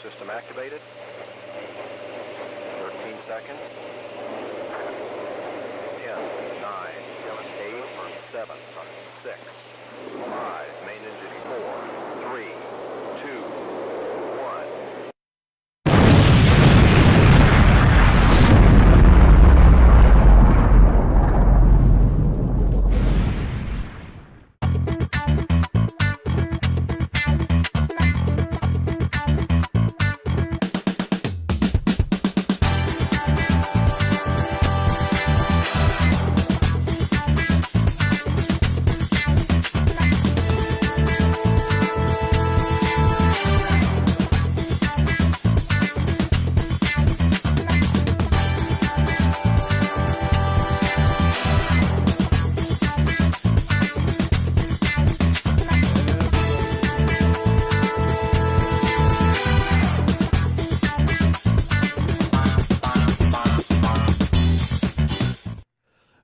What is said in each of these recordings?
system activated. 13 seconds. 10, 9, 8, 7, 6, 5, main engine 4, 3, 2, 1.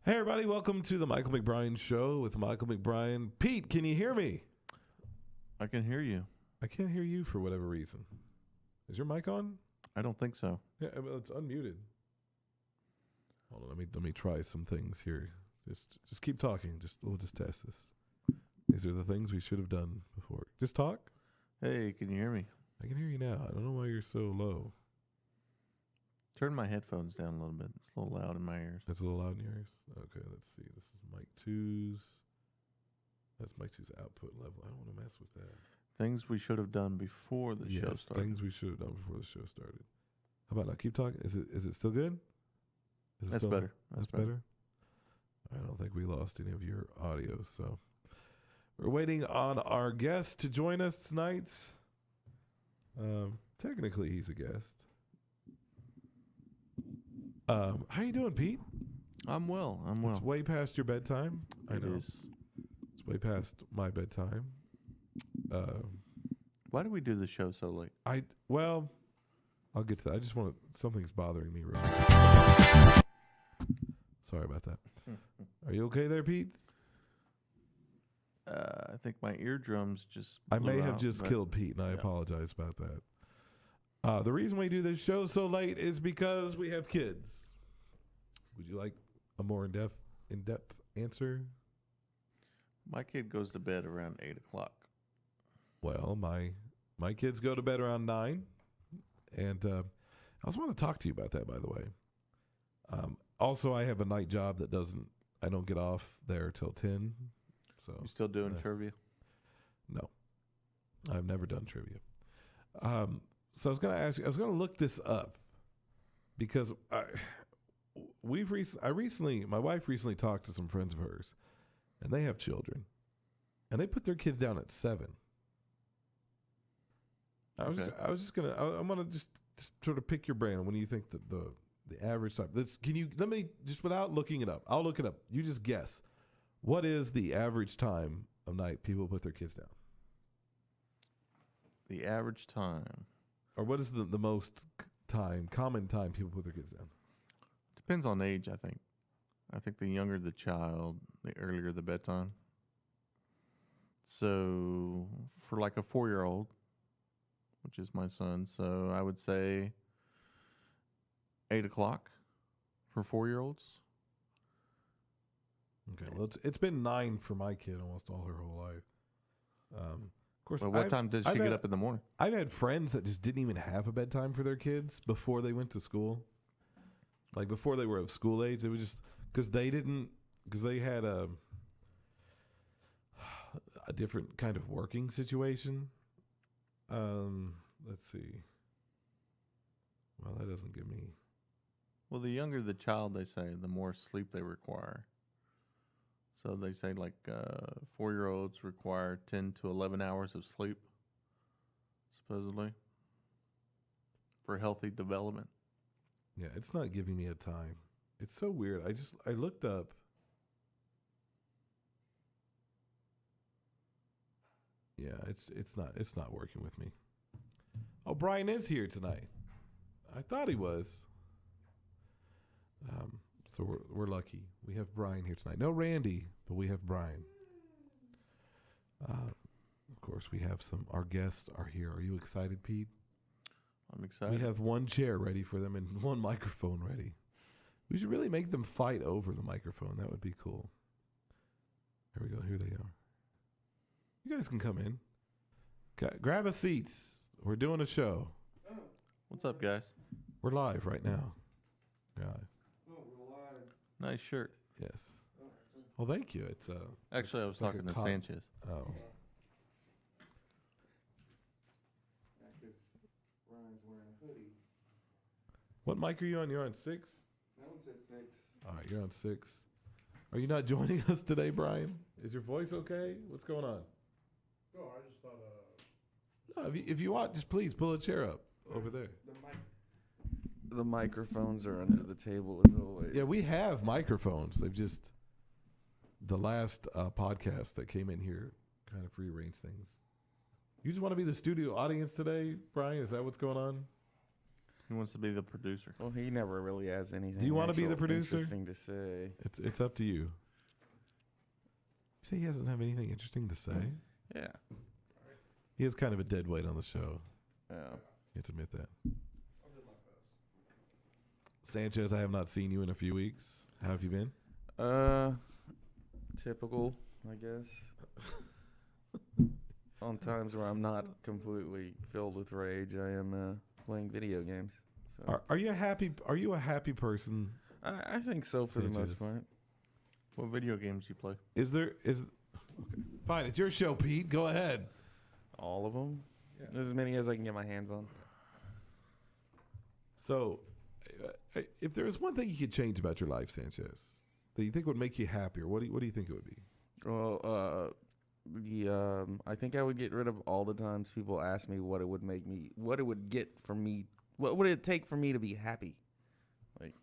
Hey everybody, welcome to the Michael McBrine Show with Michael McBrine. Pete, can you hear me? I can hear you. I can't hear you for whatever reason. Is your mic on? I don't think so. Yeah, well, it's unmuted. Hold on, let me try some things here. Just keep talking. We'll just test this. These are the things we should have done before. Just talk. Hey, can you hear me? I can hear you now. I don't know why you're so low. Turn my headphones down a little bit. It's a little loud in my ears. It's a little loud in your ears. Okay, let's see. This is mic 2's. That's mic 2's output level. I don't want to mess with that. Things we should have done before the show started. Things we should have done before the show started. How about now? Keep talking. Is it still good? That's better. That's better. I don't think we lost any of your audio, so we're waiting on our guest to join us tonight. Technically, he's a guest. How you doing, Pete? I'm well. It's way past your bedtime. I know. Is. It's way past my bedtime. Why do we do the show so late? I'll get to that. I just want to. Something's bothering me. Really. Sorry about that. Are you okay there, Pete? I think my eardrums just. I may blew have out, just but killed Pete, and I apologize about that. The reason we do this show so late is because we have kids. Would you like a more in-depth answer? My kid goes to bed around 8 o'clock. Well, my kids go to bed around 9, and I also want to talk to you about that, by the way. Also, I have a night job that I don't get off there till 10. So You still doing trivia? No, I've never done trivia. So I was going to ask you. I was going to look this up because my wife recently talked to some friends of hers, and they have children, and they put their kids down at 7. I was just gonna. I'm gonna just sort of pick your brain on when you think that the average time. Let me just without looking it up. I'll look it up. You just guess. What is the average time of night people put their kids down? The average time. Or what is the most common time people put their kids down? Depends on age, I think. I think the younger the child, the earlier the bedtime. So for like a 4-year-old, which is my son, so I would say 8 o'clock for 4-year-olds. Okay, well it's been 9 for my kid almost all her whole life. Of course, But what time does she get up in the morning? I've had friends that just didn't even have a bedtime for their kids before they went to school. Like before they were of school age, it was just because they had a different kind of working situation. Let's see. Well, that doesn't give me. Well, the younger the child, they say, the more sleep they require. So they say like 4-year-olds require 10 to 11 hours of sleep, supposedly, for healthy development. Yeah, it's not giving me a time. It's so weird. I looked up. Yeah, it's not working with me. Oh, Brian is here tonight. I thought he was. So we're lucky. We have Brian here tonight. No Randy, but we have Brian. Of course, we have our guests are here. Are you excited, Pete? I'm excited. We have one chair ready for them and one microphone ready. We should really make them fight over the microphone. That would be cool. Here we go. Here they are. You guys can come in. Grab a seat. We're doing a show. What's up, guys? We're live right now. Yeah. Oh, we're live. Nice shirt. Yes. Well, thank you. It's Actually, I was like a talking to cop. Sanchez. oh. Yeah, because Ryan's wearing a hoodie. What mic are you on? You're on 6? That one said 6. All right, you're on 6. Are you not joining us today, Brian? Is your voice okay? What's going on? Oh, I just thought, No, if you want, just please pull a chair up over there. The microphones are under the table as always. Yeah, we have microphones. They've just the last podcast that came in here kind of rearranged things. You just want to be the studio audience today, Brian? Is that what's going on? He wants to be the producer. Well, he never really has anything. Do you want to be the actual producer? Interesting to say. It's up to you. You say he doesn't have anything interesting to say? Yeah. He is kind of a dead weight on the show. Yeah. You have to admit that. Sanchez, I have not seen you in a few weeks. How have you been? Typical, I guess. On times where I'm not completely filled with rage, I am playing video games. So Are you happy? Are you a happy person? I think so for the Sanchez. most part. What video games you play? Okay. Fine, it's your show, Pete. Go ahead. All of them. Yeah. As many as I can get my hands on. So, if there was one thing you could change about your life, Sanchez, that you think would make you happier, what do you think it would be? Well, I think I would get rid of all the times people ask me what it would take for me to be happy. Like,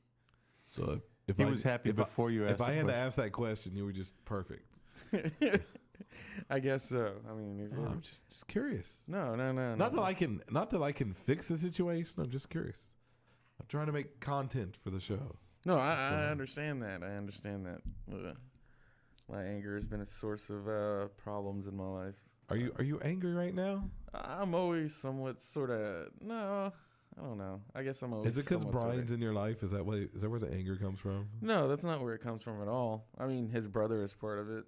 So if He was happy before you asked If I the had to question. ask that question, you were just perfect. I guess so. I mean, if Oh, you're- I'm just curious. no. Not that I can fix the situation. I'm just curious. I'm trying to make content for the show. No, going I on? understand that. My anger has been a source of problems in my life. Are you angry right now? I'm always somewhat sort of no. I don't know. I guess I'm always. Is it because somewhat sorta- Brian's in your life? Is that where the anger comes from? No, that's not where it comes from at all. I mean, his brother is part of it.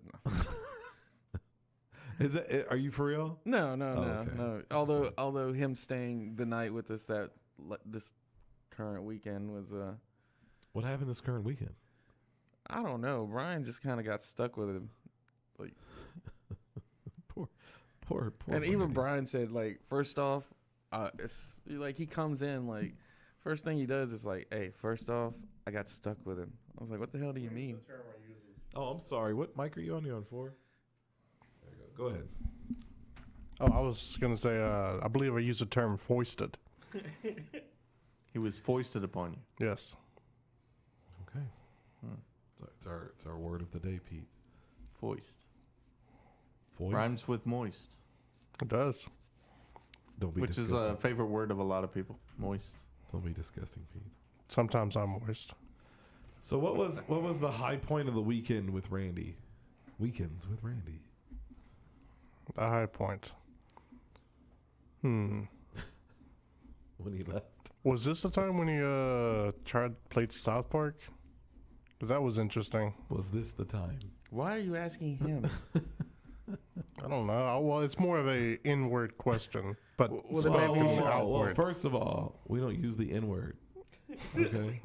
Is it? Are you for real? No. Okay. Although him staying the night with us this current weekend was What happened this current weekend? I don't know. Brian just kind of got stuck with him. Like Poor. and even Brandy. Brian said, like, first off, it's like he comes in, like, first thing he does is like, hey, first off, I got stuck with him. I was like, what the hell do you mean? Oh, I'm sorry. What mic are you on? You on 4? There you go. Go ahead. oh, I was going to say, I believe I used the term foisted. He was foisted upon you. Yes. Okay. So it's our word of the day, Pete. Foist. Foist? Rhymes with moist, It does. Don't be which is disgusting. a favorite word of a lot of people. Moist. Don't be disgusting, Pete. Sometimes I'm moist. So what was the high point of the weekend with Randy? Weekends with Randy. The high point. When he left. Was this the time when you played South Park? Because that was interesting. Was this the time? Why are you asking him? I don't know. Well, it's more of a inward question, but Well, then maybe spoken you should- outward. first of all, we don't use the N word. Okay.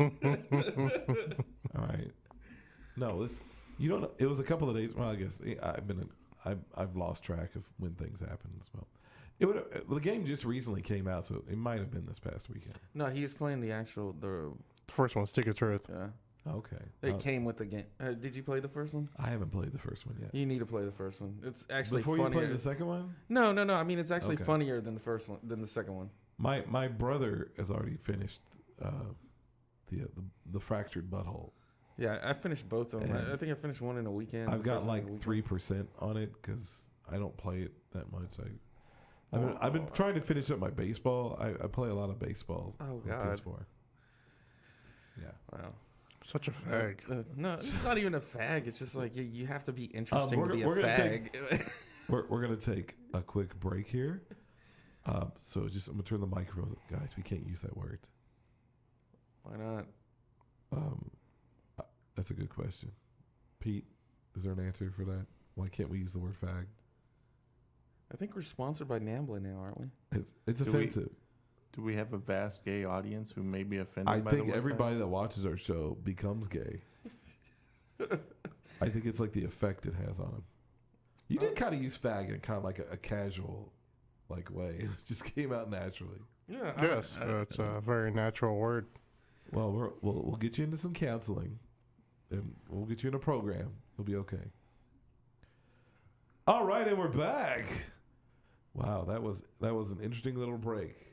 All right. No, this you don't. It was a couple of days. Well, I guess I've lost track of when things happen as well. The game just recently came out, so it might have been this past weekend. No, he was playing the The first one's Stick of Truth. Okay. It came with the game. Did you play the first one? I haven't played the first one yet. You need to play the first one. It's actually Before funnier. you play the second one? No. I mean, it's actually Okay. funnier than the first one, than the second one. My brother has already finished the fractured butthole. Yeah, I finished both of them. And I think I finished one in a weekend. I've the got first one in a like weekend. 3% on it because I don't play it that much. I've been trying to finish up my baseball. I play a lot of baseball. Oh, on God. PS4. Yeah. Wow. Such a fag. No, it's not even a fag. It's just like you have to be interesting we're to be gonna a fag. We're gonna take a quick break here. So just I'm gonna turn the microphones up, guys. We can't use that word. Why not? That's a good question. Pete, is there an answer for that? Why can't we use the word fag? I think we're sponsored by Nambla now, aren't we? It's Do we- offensive. Do we have a vast gay audience who may be offended I by think the word everybody that watches our show becomes gay. I think it's like the effect it has on them. You did kind of use fag in kind of like a casual like way. It just came out naturally. Yeah. Yes, it's a very natural word. Well, we'll get you into some counseling, and we'll get you in a program. You'll be okay. All right, and we're back. Wow, that was an interesting little break.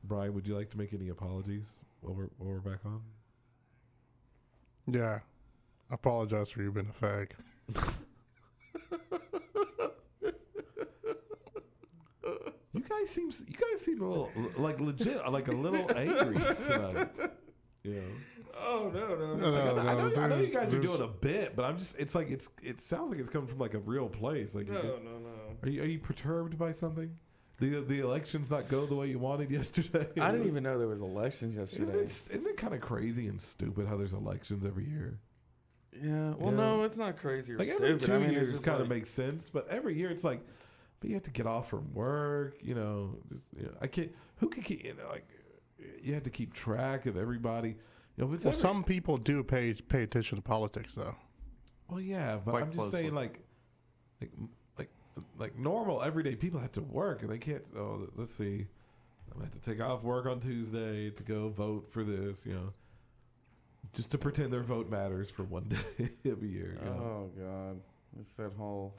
Brian, would you like to make any apologies while we're back on? Yeah. I apologize for you being a fag. You guys seem a little like legit, like a little angry tonight. You know. Oh no. I know you guys are doing a bit, but I'm just. It's like it sounds like it's coming from like a real place. Like, No. Are you perturbed by something? The elections not go the way you wanted yesterday. I didn't even know there was elections yesterday. Isn't it kind of crazy and stupid how there's elections every year? Yeah. Well, Yeah. no, it's not crazy or Like stupid. every 2 I mean, years it's just kind of like, makes sense, but every year it's like, but you have to get off from work. You know, just, I can't. Who can keep? Like, you have to keep track of everybody. You know, if it's Well, some people do pay attention to politics, though. Well, yeah, but Quite I'm just saying, like normal everyday people have to work, and they can't. Oh, let's see, I'm gonna have to take off work on Tuesday to go vote for this. You know, just to pretend their vote matters for one day every year. You know? Oh God, it's that whole.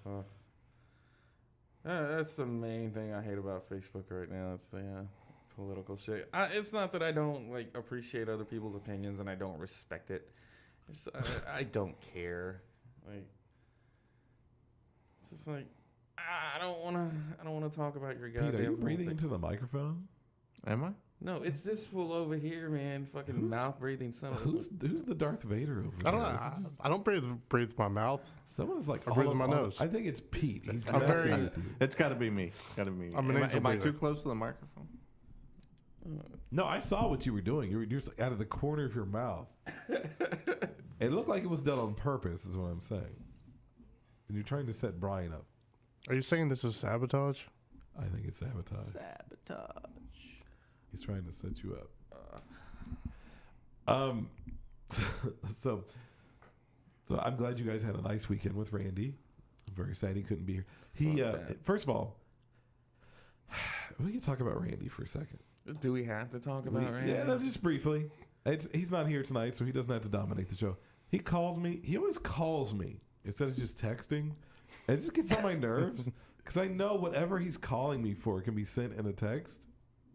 That's the main thing I hate about Facebook right now. It's the political shit. It's not that I don't like appreciate other people's opinions and I don't respect it. It's just, I don't care. Like, it's just like I don't want to talk about your goddamn. Pete, are you breathing politics. into the microphone? Am I? No, it's this fool over here, man. Fucking mouth breathing son of a. Who's the Darth Vader over I there? don't. I don't breathe with my mouth. Someone is like I breathe all with my up on- nose. I think it's Pete. He's I'm messing very- with you. It's got to be me. It's got to be me. I'm an Am I nasal breather. too close to the microphone? No, I saw what you were doing. You were just out of the corner of your mouth. It looked like it was done on purpose, is what I'm saying. And you're trying to set Brian up. Are you saying this is sabotage? I think it's sabotage. Sabotage. He's trying to set you up. So I'm glad you guys had a nice weekend with Randy. I'm very sad he couldn't be here. He first of all, we can talk about Randy for a second. Do we have to talk about Randy? Yeah, no, just briefly. He's not here tonight, so he doesn't have to dominate the show. He called me. He always calls me instead of just texting. And it just gets on my nerves because I know whatever he's calling me for can be sent in a text,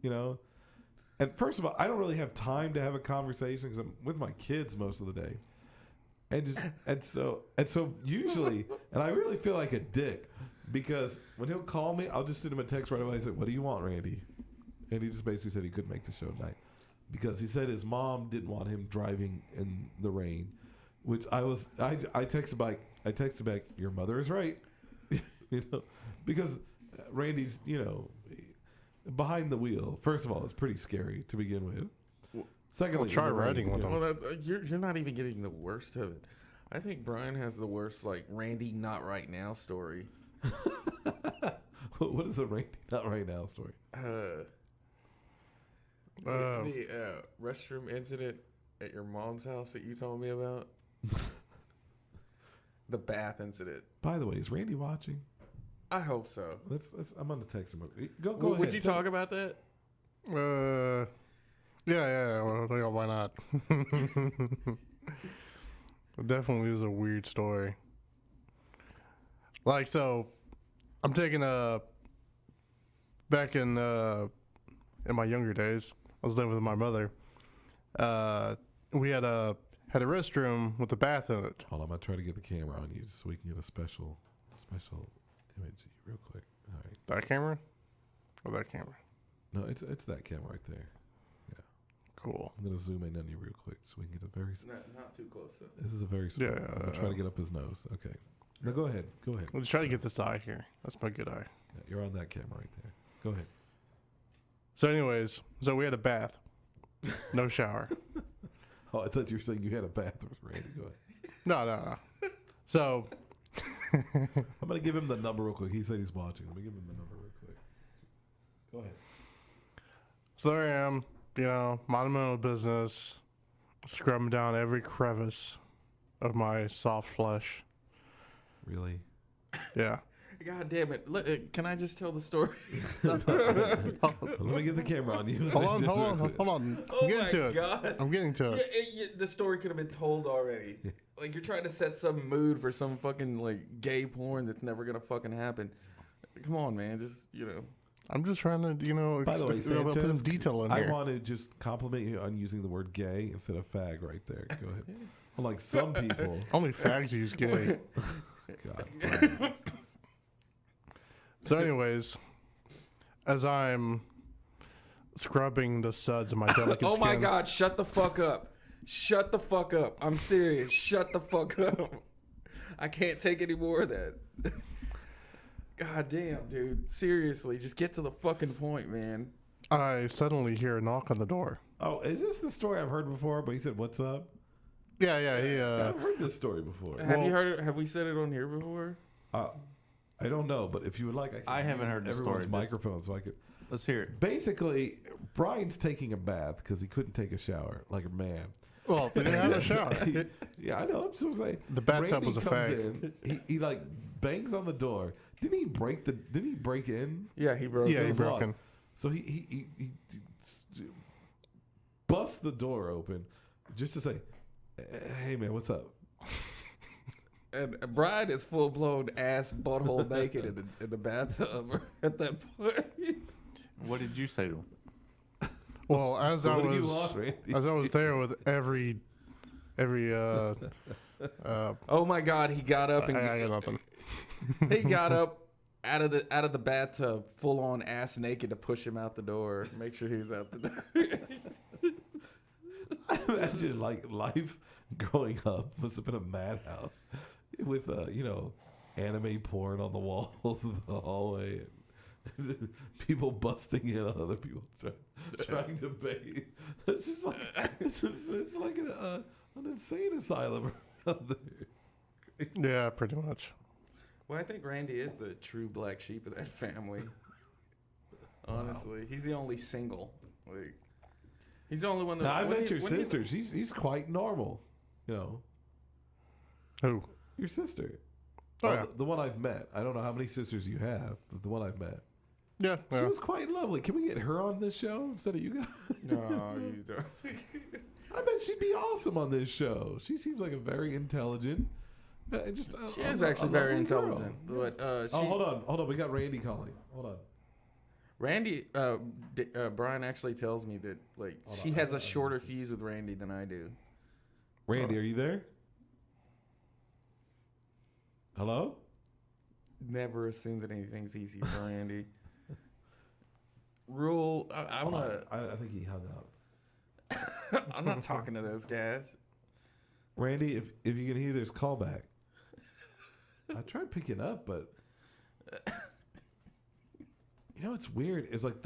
you know. And first of all, I don't really have time to have a conversation because I'm with my kids most of the day. And so usually, and I really feel like a dick because when he'll call me, I'll just send him a text right away. I say, "What do you want, Randy?" And he just basically said he couldn't make the show tonight because he said his mom didn't want him driving in the rain. Which I texted back, "Your mother is right," you know, because Randy's, you know, behind the wheel. First of all, it's pretty scary to begin with. Secondly, Well, try in the rain, riding with you him. know. Well, you're not even getting the worst of it. I think Brian has the worst, like, Randy not right now story. What is a Randy not right now story? The restroom incident at your mom's house that you told me about. The bath incident. By the way, is Randy watching? I hope so. Let's I'm on the text him. Go ahead. Would you talk about that? Yeah. Well, why not? It definitely is a weird story. Like, so, I'm taking back in my younger days, I was living with my mother. We had a restroom with a bath in it. Hold on, I'm gonna try to get the camera on you so we can get a special image of you real quick. All right. That camera? Or that camera? No, it's that camera right there. Yeah. Cool. I'm gonna zoom in on you real quick so we can get a very. Not too close. This is a very. Yeah, I'm gonna try to get up his nose. Okay. No, go ahead. Let's try to get this eye here. That's my good eye. Yeah, you're on that camera right there. Go ahead. So, anyways, we had a bath, no shower. Oh, I thought you were saying you had a bath with Randy. Go ahead. No. So, I'm gonna give him the number real quick. He said he's watching. Let me give him the number real quick. Go ahead. so there I am, minding my own business, scrubbing down every crevice of my soft flesh. Really? Yeah. God damn it! Can I just tell the story? Let me get the camera on you. Hold on. I'm getting to it. God. I'm getting to it. The story could have been told already. Like, you're trying to set some mood for some fucking like gay porn that's never gonna fucking happen. Come on, man. Just I'm just trying to, By the way, put Sanchez, some detail in here. I want to just compliment you on using the word gay instead of fag right there. Go ahead. Unlike some people. Only fags use gay. God. So, anyways, as I'm scrubbing the suds of my delicate oh skin. my God! Shut the fuck up! Shut the fuck up! I'm serious. Shut the fuck up! I can't take any more of that. God damn, dude. Seriously, just get to the fucking point, man. I suddenly hear a knock on the door. Oh, is this the story I've heard before? But he said, "What's up?" Yeah. I've heard this story before. Have you heard it? Have we said it on here before? I don't know, but if you would like, I haven't heard the everyone's story. microphone, so I could. Let's hear it. Basically, Brian's taking a bath because he couldn't take a shower like a man. Well, we didn't have a shower. Yeah, I know. I'm so saying The bathtub Randy was a comes fag. in, he like bangs on the door. Didn't he break in? Yeah, he broke. Yeah, it. he broke in. So he busts the door open just to say, "Hey man, what's up?" And Brian is full blown ass butthole naked in the bathtub at that point. What did you say to him? Well, as So I what do you was want, Randy? as I was there with every Oh my God, he got up and I got nothing. he got up out of the bathtub, full on ass naked, to push him out the door. Make sure he's out the door. I imagine like life growing up must have been a madhouse with anime porn on the walls of the hallway and people busting in on other people trying to bathe. It's just like it's like an insane asylum around there. Yeah, pretty much. Well, I think Randy is the true black sheep of that family. Honestly, he's the only single. Like, he's the only one that. Now I when met he- your when he- sister. He's quite normal. Who? Your sister. Oh, Well, yeah. the one I've met. I don't know how many sisters you have, but the one I've met. Yeah. She Yeah. was quite lovely. Can we get her on this show instead of you guys? No, you don't. I bet she'd be awesome on this show. She seems like a very intelligent. She is actually very intelligent. But she, hold on. We got Randy calling. Hold on. Randy, Brian actually tells me that she has a shorter fuse with Randy than I do. Randy, are you there? Hello? Never assume that anything's easy for Randy. Rule, I'm not. I think he hung up. I'm not talking to those guys. Randy, if you can hear this call back. I tried picking up, but it's weird. It's like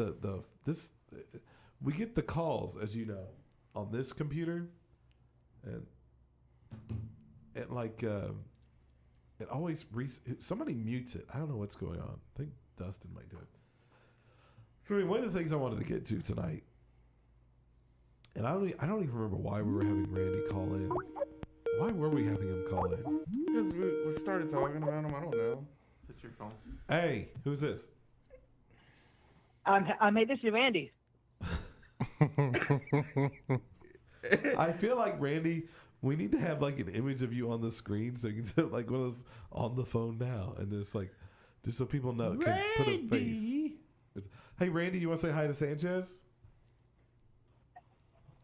we get the calls, as you know, on this computer, and like it always somebody mutes it. I don't know what's going on. I think Dustin might do it. I mean, one of the things I wanted to get to tonight, and I don't even remember why we were having Randy call in. Why were we having him call in? Because we started talking about him. I don't know. Is this your phone? Hey, who's this? Hey, this is Randy. I feel like Randy, we need to have like an image of you on the screen so you can do like one of those on the phone now, and just so people know, can put a face. Hey, Randy, you want to say hi to Sanchez?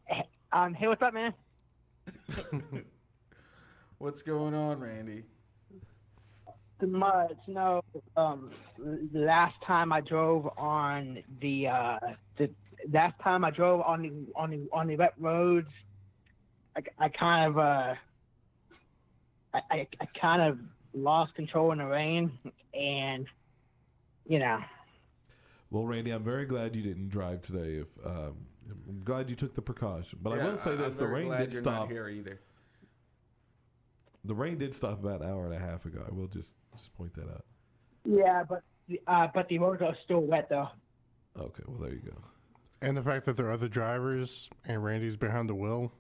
Hey, what's up, man? What's going on, Randy? Much. No, the last time I drove on the wet roads, I kind of lost control in the rain, and Well, Randy, I'm very glad you didn't drive today. If I'm glad you took the precaution, but I will say this: the rain did you're stop. Not here either. The rain did stop about an hour and a half ago. I will just point that out. Yeah, but the roads are still wet though. Okay, well there you go. And the fact that there are other drivers and Randy's behind the wheel,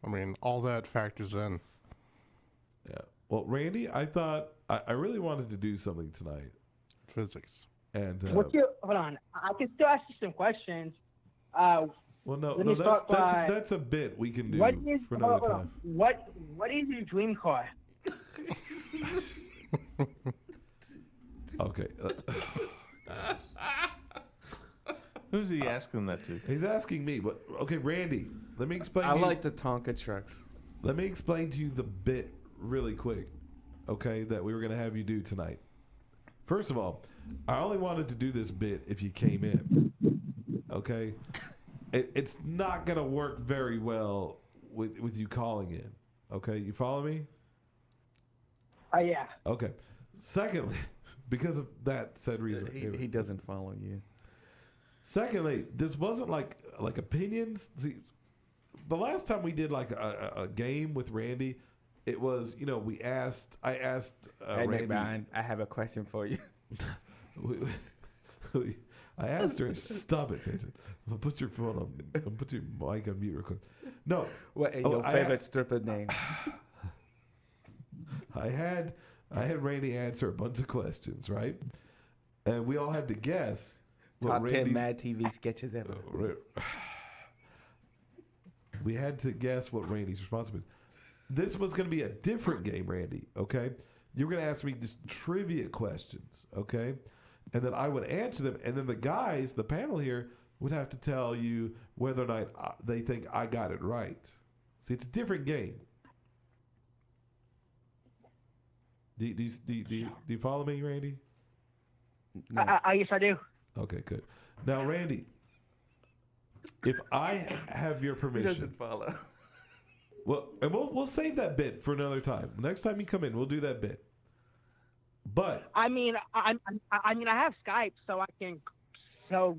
I mean, all that factors in. Yeah. Well, Randy, I thought I really wanted to do something tonight, Physics. and Hold on, I can still ask you some questions. well, no, Let me start by- that's a bit we can do What is for another hold on. time. What is your dream car? Okay. Who's he asking that to? He's asking me, but okay, Randy, let me explain. I to you- like the Tonka trucks. Let me explain to you the bit really quick, okay, that we were going to have you do tonight. First of all, I only wanted to do this bit if you came in, okay? It's not going to work very well with you calling in, okay? You follow me? Yeah. Okay. Secondly, because of that said reason. He doesn't follow you. Secondly, this wasn't like opinions. See, the last time we did like a game with Randy, it was, I asked Hey, Randy. McBrine, I have a question for you. I asked her, stop it, Santa. Put your phone on. Put your mic on mute real quick. No. What is Oh, your favorite stripper name? I had Randy answer a bunch of questions, right? And we all had to guess what Top 10 Randy's- Mad TV sketches ever. We had to guess what Randy's response was. This was going to be a different game, Randy, okay? You were going to ask me just trivia questions, okay? And then I would answer them, and then the guys, the panel here, would have to tell you whether or not they think I got it right. See, it's a different game. Do you follow me, Randy? No. Yes, I do. Okay, good. Now, Randy, if I have your He permission, doesn't follow. well, and we'll save that bit for another time. Next time you come in, we'll do that bit. But I mean, I have Skype, so I can. So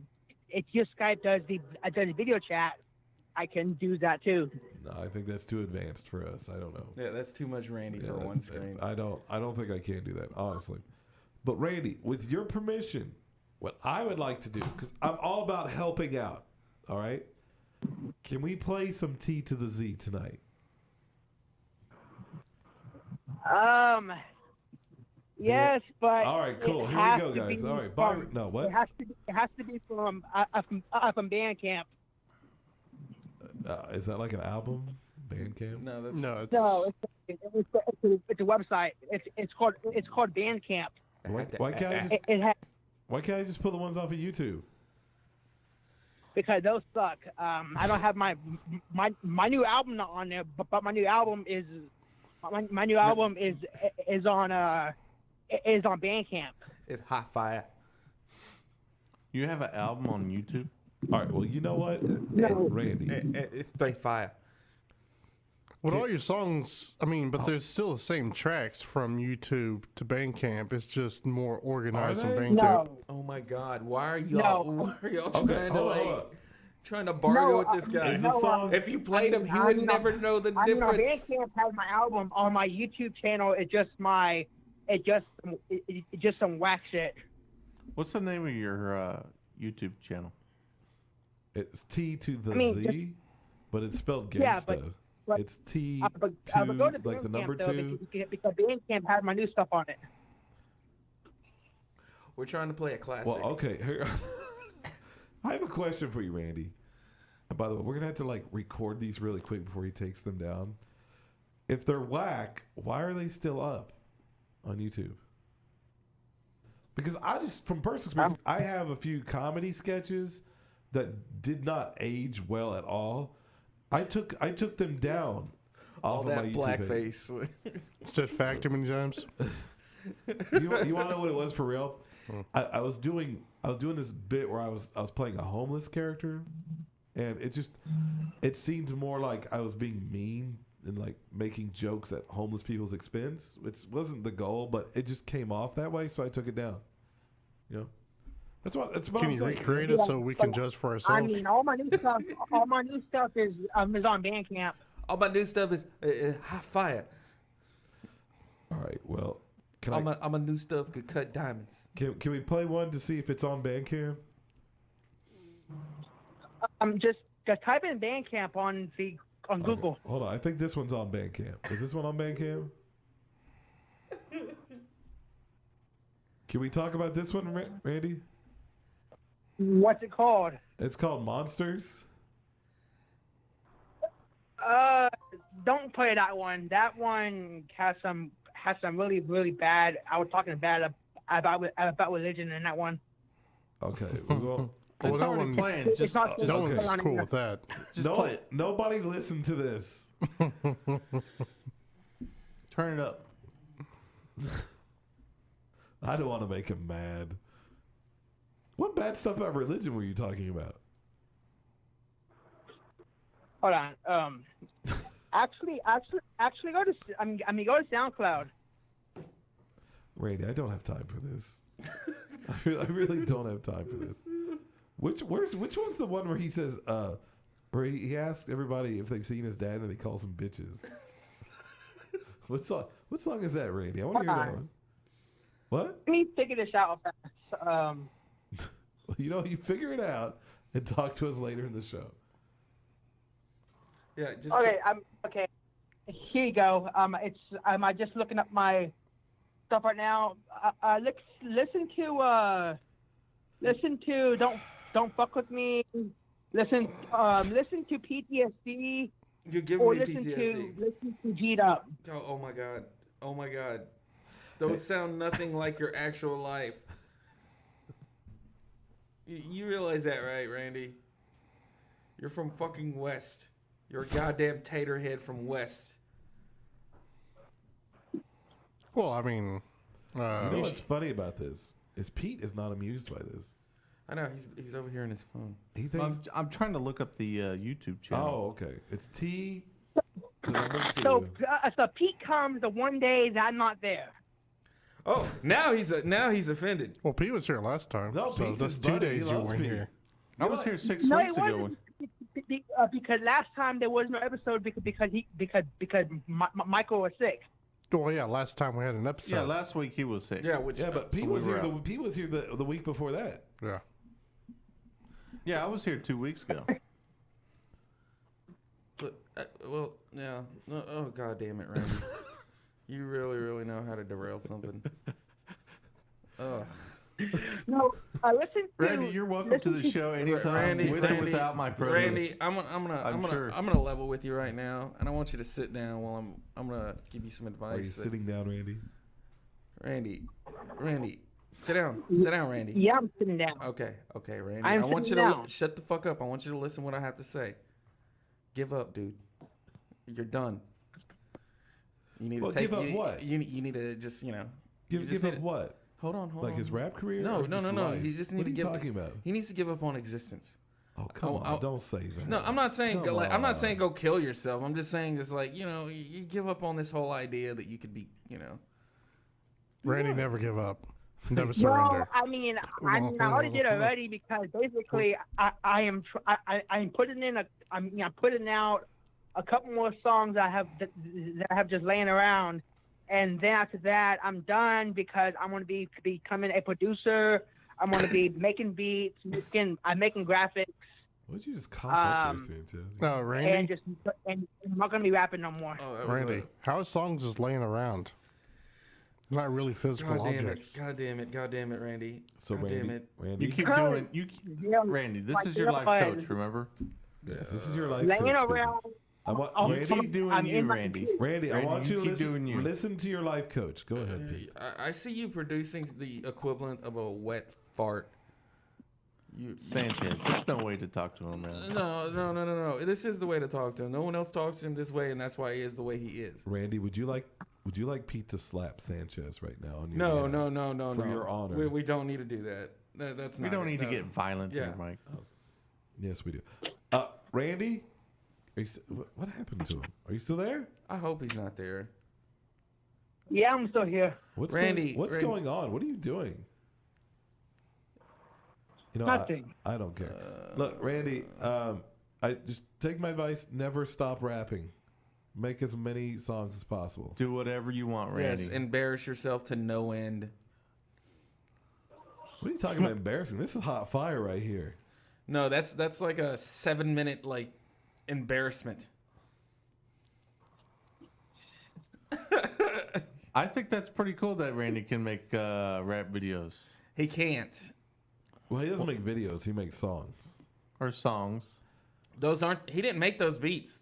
if your Skype does the video chat, I can do that too. no, I think that's too advanced for us. I don't know. Yeah, that's too much Randy Yeah, for that's- one screen. I don't think I can do that, honestly. But Randy, with your permission, what I would like to do, because I'm all about helping out, all right? Can we play some T to the Z tonight? Yes, but All right, cool. it Here we has go, to guys. be All right, bye. from- No, what? It has to be from Bandcamp. Is that like an album? Bandcamp? No, that's No, it's, No, it's a website. It's called Bandcamp. Why can't I just Why can't I just pull the ones off of YouTube? Because those suck. I don't have my new album not on there, but my new album is on Bandcamp. It's hot fire. You have an album on YouTube? All right. Well, you know what, No. Randy. It's straight fire. with all your songs, I mean, but there's still the same tracks from YouTube to Bandcamp. It's just more organized on they? Bandcamp. No, Oh my God! Why are y'all? No. Why are y'all Okay, trying to hold on, like hold on. trying to bargain No, with this guy? Is this song? If you played him, he I would mean, never know the I mean, difference. Bandcamp has my album on my YouTube channel. It's just some whack shit. What's the name of your YouTube channel? It's T to the I mean, Z, but it's spelled Yeah, gangsta. but- It's T But to go to like the Bandcamp, number though, 2. because Bandcamp has my new stuff on it. We're trying to play a classic. Well, okay. Here, I have a question for you, Randy. And by the way, we're gonna have to like record these really quick before he takes them down. If they're whack, why are they still up on YouTube? Because I just, from personal experience, I have a few comedy sketches that did not age well at all. I took them down all off of that my YouTube page. blackface. Said factor many times. You want to know what it was for real? I was doing this bit where I was playing a homeless character, and it seemed more like I was being mean and like making jokes at homeless people's expense, which wasn't the goal, but it just came off that way, so I took it down. You know, That's what Can I'm you saying. recreate it so we can judge for I ourselves? mean, all my new stuff is on Bandcamp. All my new stuff is hot fire. All right. Well, All my new stuff could cut diamonds. can we play one to see if it's on Bandcamp? Just type in Bandcamp on Google. Okay, hold on. I think this one's on Bandcamp. Is this one on Bandcamp? Can we talk about this one, Randy? What's it called? It's called Monsters. Don't play that one. That one has some really, really bad. I was talking bad about religion in that one. Okay. Well, It's that already one- playing. Just, not- just, No one's Okay. cool with that. just play it. Nobody listen to this. Turn it up. I don't want to make him mad. What bad stuff about religion were you talking about? Hold on. Actually, go to go to SoundCloud. Randy, I don't have time for this. I really don't have time for this. Which one's the one where he says where he asked everybody if they've seen his dad and he calls them bitches? What song is that, Randy? I want to hear that one. What? Let me figure this out. You figure it out and talk to us later in the show. Yeah, just Okay, okay. Here you go. I'm just looking up my stuff right now. Listen to Don't Fuck With Me. Listen to PTSD. you're giving Or me PTSD. listen to G'd Up. Oh my god. Oh my god. Those sound nothing like your actual life. You realize that, right, Randy? You're from fucking West. You're a goddamn taterhead from West. Well, I mean, You know what's funny about this is Pete is not amused by this. I know he's over here on his phone. He thinks. I'm trying to look up the YouTube channel. Oh, okay. It's T. the number two. So Pete comes the one day that I'm not there. Oh, now he's offended. well, Pete was here last time. No, so Pete's that's his 2 buddy. He days you loves weren't Pete. here. I was here 6 No, weeks it ago. wasn't. Because last time there was no episode because Michael was sick. Well, yeah, last time we had an episode. Yeah, last week he was sick. Yeah, which Yeah, but Pete we was were here. out. Pete was here the week before that. Yeah. Yeah, I was here 2 weeks ago. But, well, yeah. Oh, god damn it, Randy. You really, really know how to derail something. Ugh. No, listen to Randy, you're welcome to the show anytime, Randy, with or without my presence. Randy, I'm sure. gonna level with you right now, and I want you to sit down while I'm gonna give you some advice. Are you sitting down, Randy? Randy, sit down, Randy. Yeah, I'm sitting down. Okay, Randy. I'm I want you sitting to down. shut the fuck up. I want you to listen what I have to say. Give up, dude. You're done. You need Well, to take. give up you, what? You need to just you Give just up need to- what? Hold on. Like his rap career? No, or no, just no. life? He just What need are to you give. talking about? He needs to give up on existence. Oh, come on! Don't say that. No, I'm not saying Come I'm not on. saying go kill yourself. I'm just saying it's like you give up on this whole idea that you could be Randy never give up. Never No, surrender. I mean I already did already because basically I'm putting out a couple more songs that I have just laying around, and then after that I'm done because I'm going to be becoming a producer. I'm going to be making beats, I'm making graphics, What'd you just cough up there, Sanchez? No, Randy. and I'm not going to be rapping no more. Oh, that was Randy, how is songs just laying around? Not really physical God damn objects. it, Randy. So God damn Randy, it. Randy, You keep Because- doing Yeah, Randy. This like, is your life because- coach. Remember? yes, this is your life laying coach speaking. around. I want You Randy. Keep doing I'm you, in my Randy. Randy, I Randy, want you you to keep doing you. listen to your life coach. Go ahead, Pete. I see you producing the equivalent of a wet fart. Sanchez, there's no way to talk to him, man. No. This is the way to talk to him. No one else talks to him this way, and that's why he is the way he is. Randy, would you like Pete to slap Sanchez right now? On your No. behalf? For your honor. We don't need to do that. That's We not don't it. need to No. get violent Yeah. here, Mike. Yes, we do. Randy, what happened to him? Are you still there? I hope he's not there. Yeah, I'm still here. What's Randy, going on? What are you doing? You know, Nothing. I don't care. Look, Randy, I just take my advice. Never stop rapping. Make as many songs as possible. Do whatever you want, Randy. Yes, embarrass yourself to no end. What are you talking about embarrassing? This is hot fire right here. No, that's like a 7-minute like embarrassment. I think that's pretty cool that Randy can make rap videos He can't. Well, he doesn't make videos. He makes songs. or songs. Those aren't. He didn't make those beats.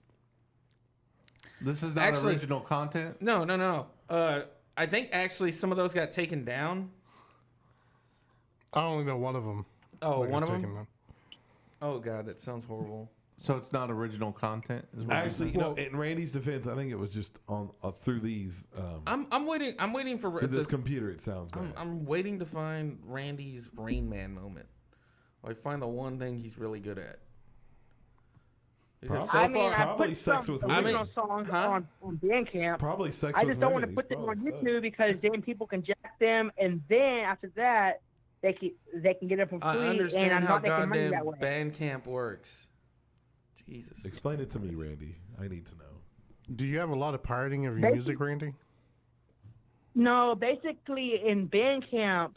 This is not Actually- original content. No. I think actually some of those got taken down. I only know one of them. Oh, that got one of taken them. down. Oh God, that sounds horrible. So it's not original content. Is what you're Actually, saying? you know, in Randy's defense, I think it was just on through these. I'm waiting. I'm waiting for With this computer, it sounds bad. I'm waiting to find Randy's Rain Man moment. Like find the one thing he's really good at. Because Prob- I mean, I probably put sex some with original women. songs Huh? on Bandcamp. Probably sex I with just don't want women. to put them on He's probably YouTube because then people can jack them, and then after that, they can get it for free. I and understand I'm how not making money goddamn that way. Bandcamp works. Jesus. stuck. Explain it to me, Randy. I need to know. Do you have a lot of pirating of your Basi- music, Randy? No, basically in Bandcamp,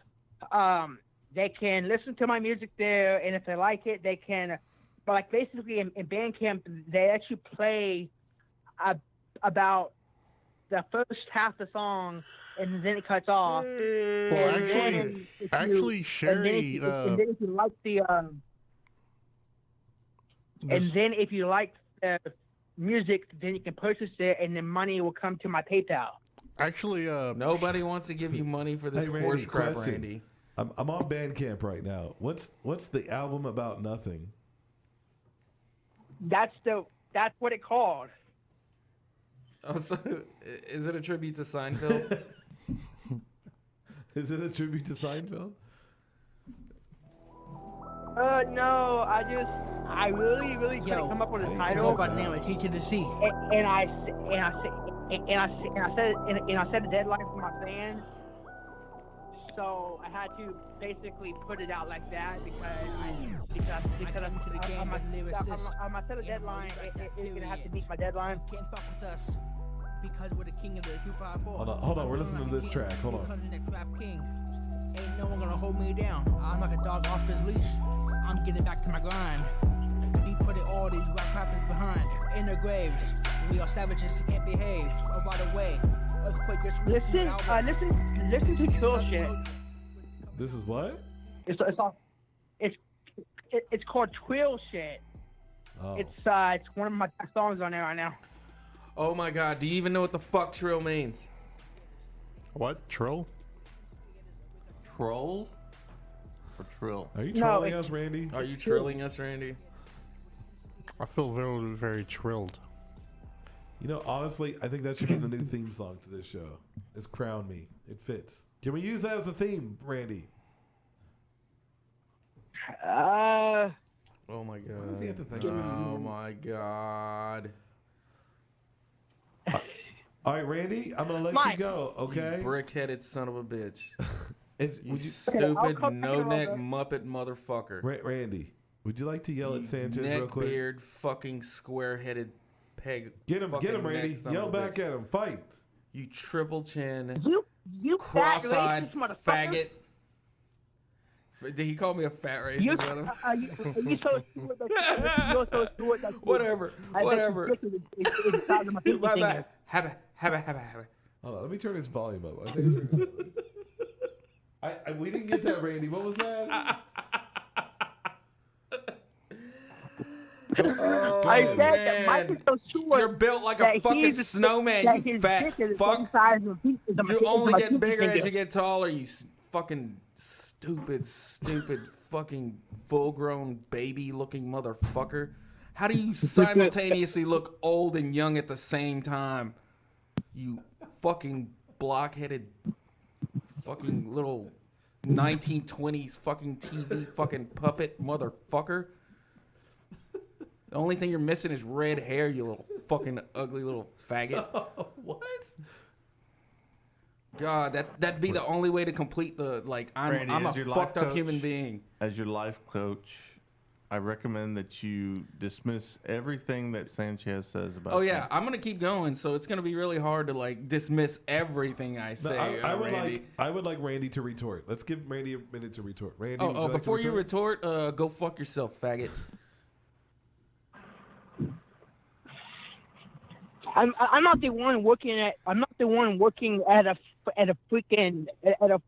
they can listen to my music there, and if they like it, they can. But like basically in Bandcamp, they actually play about the first half of the song, and then it cuts off. Well, And then if actually, and Sherry. then if you like the and then if you like the music, then you can purchase it, and then money will come to my PayPal. Actually, Nobody wants to give you money for this Hey, Randy, horse crap, question. Randy. I'm on Bandcamp right now. What's the album about nothing? That's what it called. Oh, so, is it a tribute to Seinfeld? Is it a tribute to Seinfeld? No, I really couldn't come up with a I title, need to By name is H.O.T. and I set a deadline for my band, so I had to basically put it out like that because come to the game with lyricists. I set a deadline. It's gonna have to meet my deadline. Can't fuck with us because we're the king of the 254. Hold on, we're listening to this track. Hold on. Because of the trap king. Ain't no one gonna hold me down. I'm like a dog off his leash. I'm getting back to my grind. He put it all these rap rappers behind in their graves. We are savages who can't behave. Oh, by the way, earthquake just Listen to Trill shit. This is what? It's called Trill shit. Oh. It's one of my songs on there right now. Oh my God! Do you even know what the fuck trill means? what? Troll? Troll or trill? Are you No, trolling it's- us, Randy? Are you trilling us, Randy? I feel very, very trilled. You know, honestly, I think that should be the new theme song to this show. Is Crown Me. It fits. Can we use that as the theme, Randy? Oh my God! What does he have to think Oh about? my God! All right, Randy, I'm gonna let you Mike. go. Okay. You brick-headed son of a bitch! It's, You would you, stupid I'll come back no-neck around. Muppet motherfucker! Randy, would you like to yell at Sanchez real quick? Neckbeard, fucking square-headed peg. Get him, fucking Randy. neck son Yell of a back bitch. at him. Fight. You triple chin, You fat cross-eyed racist motherfucker. faggot. Did he call me a fat racist? You motherfucker? you so stupid that you're so stupid that Whatever, whatever. It's the size of my pinky My finger. bad. Habba. Hold on, let me turn his volume up. I think I turned it up. We didn't get that, Randy. What was that? I said that Mike is so short. You're built like a that fucking he's- snowman, that you his fat dick is the fuck. same size of my You pinky- only my get pinky bigger as finger. you get taller, you fucking stupid fucking full-grown baby-looking motherfucker. How do you simultaneously look old and young at the same time? You fucking block-headed fucking little 1920s fucking TV fucking puppet motherfucker. The only thing you're missing is red hair, you little fucking ugly little faggot. What? God, that'd be the only way to complete the like. Randy, I'm a as your life fucked up coach- human being. As your life coach, I recommend that you dismiss everything that Sanchez says about Oh yeah, you. I'm gonna keep going. So it's gonna be really hard to like dismiss everything I No, say. I would Randy. like Randy to retort. Let's give Randy a minute to retort. Randy, would Oh, like to before you retort, go fuck yourself, faggot. I'm not the one working at. I'm not the one working at a freaking at a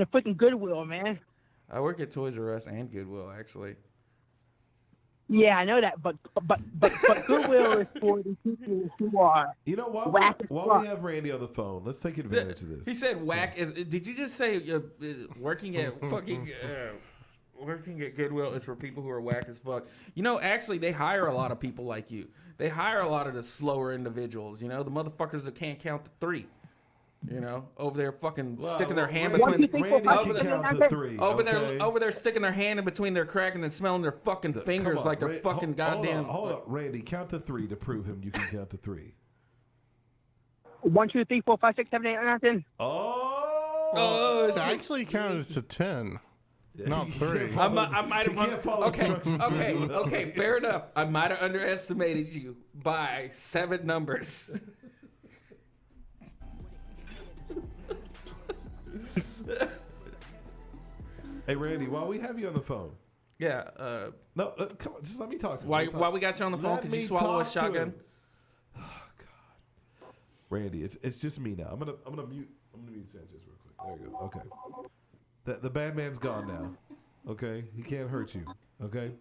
freaking Goodwill, man. I work at Toys R Us and Goodwill, actually. Yeah, I know that, but Goodwill is for the people who are. You know what? Whack as While fuck. we have Randy on the phone, let's take advantage of this. He said whack is. Did you just say working at fucking working at Goodwill is for people who are whack as fuck? You know, actually, they hire a lot of people like you. They hire a lot of the slower individuals. You know, the motherfuckers that can't count to 3. You know, over there fucking sticking their hand Randy, between. Randy over can there- count to 3. okay? Over there sticking their hand in between their crack and then smelling their fucking fingers Come on, like they're Ra- fucking goddamn. Hold on, Randy, count to 3 to prove him. You can count to 3. 1, 2, 3, 4, 5, 6, 7, 8, 9, 10. Oh It shit! actually counted to 10, not 3. I might You can't have. follow instructions. Okay, fair enough. I might have underestimated you by 7 numbers. Hey, Randy, while we have you on the phone. Yeah. No, come on, just let me talk to him. While we got you on the phone, Let could you me swallow a talk to shotgun? him. Oh, God. Randy, it's just me now. I'm gonna mute Sanchez real quick. There you go. Okay. The bad man's gone now. Okay? He can't hurt you. Okay?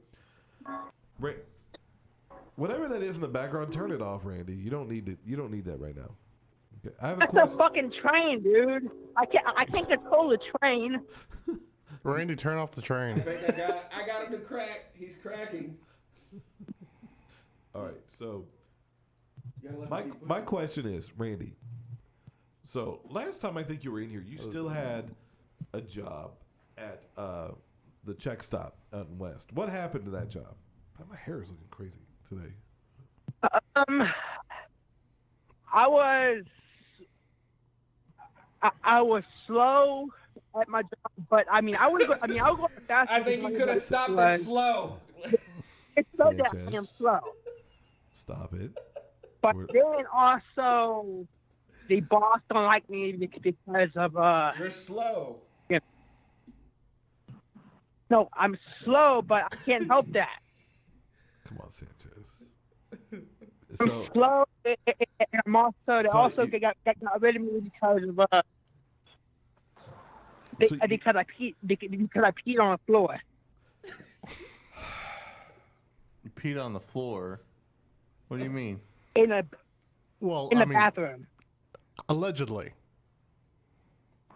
Whatever that is in the background, turn it off, Randy. You don't need it. You don't need that right now. Okay. I have a That's a question. fucking train, dude. I can't control the train. Randy, turn off the train. I got him to crack. He's cracking. All right. So my question is, Randy. So last time I think you were in here, you still had a job at the check stop out in West. What happened to that job? My hair is looking crazy today. I was slow at my job, but I would go fast. I think you could have stopped it slow. It's so that I Sanchez. am slow. Stop it. But We're- then also, the boss don't like me because of You're slow. No, I'm slow, but I can't help that. Come on, Sanchez. I'm So slow, and I'm also they So also you- got rid of me because of So you- because I peed on the floor. You peed on the floor. What do you mean? In the Well, bathroom. allegedly.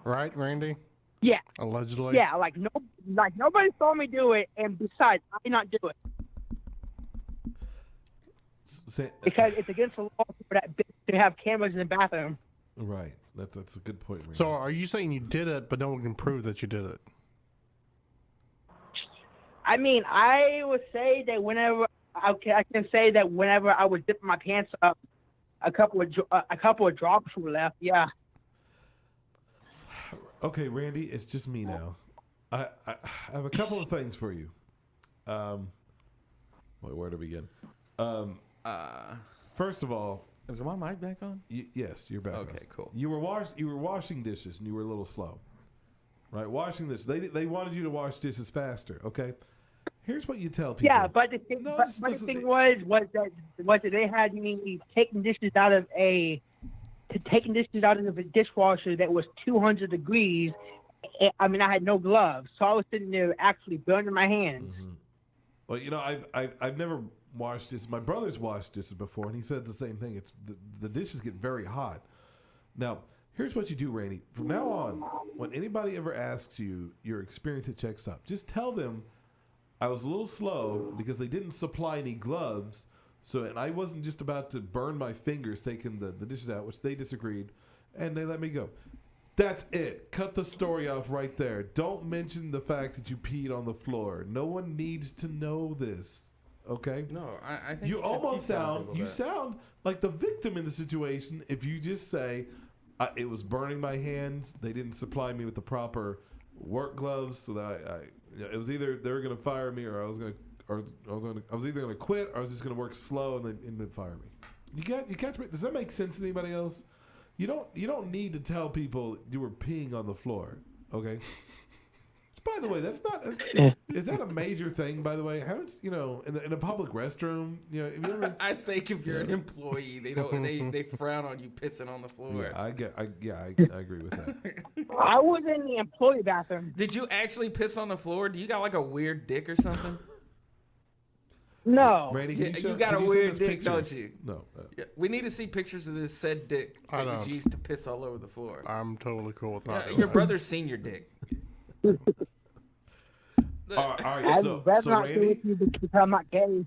Right, Randy? Yeah, Allegedly? yeah. Like nobody saw me do it, and besides, I did not do it because it's against the law for that bitch to have cameras in the bathroom. right. That's a good point, Randy. So are you saying you did it, but no one can prove that you did it? I would say that whenever I can say that whenever I was dipping my pants up, a couple of drops were left. Yeah. Okay, Randy, it's just me now. I have a couple of things for you. Where to begin? First of all, Is my mic back on? yes, you're back. Okay, on. cool. You were washing dishes and you were a little slow, right? Washing this, they wanted you to wash dishes faster. Okay, here's what you tell people. Yeah, but the thing, No, but, just but the listen, thing was that they had me taking dishes out of a dishwasher that was 200 degrees. I had no gloves, so I was sitting there actually burning my hands. Mm-hmm. Well, you know, I've never washed dishes. My brother's washed dishes before, and he said the same thing. It's the dishes get very hot. Now, here's what you do, Randy. From now on, when anybody ever asks you your experience at Check Stop, just tell them I was a little slow because they didn't supply any gloves. So, and I wasn't just about to burn my fingers taking the dishes out, which they disagreed, and they let me go. That's it. Cut the story off right there. Don't mention the fact that you peed on the floor. No one needs to know this. Okay. No, I think You should almost keep telling sound people you that. sound like the victim in the situation if you just say it was burning my hands. They didn't supply me with the proper work gloves, so that it was either they were going to fire me or I was either going to quit or I was just going to work slow and then fire me. You catch me? Does that make sense to anybody else? You don't need to tell people you were peeing on the floor. Okay. By the way, that's not. Is that a major thing? By the way, how it's in a public restroom? Have you ever? I think if you're an employee, they frown on you pissing on the floor. Yeah, I agree with that. I was in the employee bathroom. Did you actually piss on the floor? Do you got like a weird dick or something? No. Randy, You got a weird dick, pictures? don't you? No. Yeah, we need to see pictures of this said dick I that was don't. used to piss all over the floor. I'm totally cool with not doing Your that. brother's seen your dick. All right. I'd So rather not do Randy, with you because I'm not gay.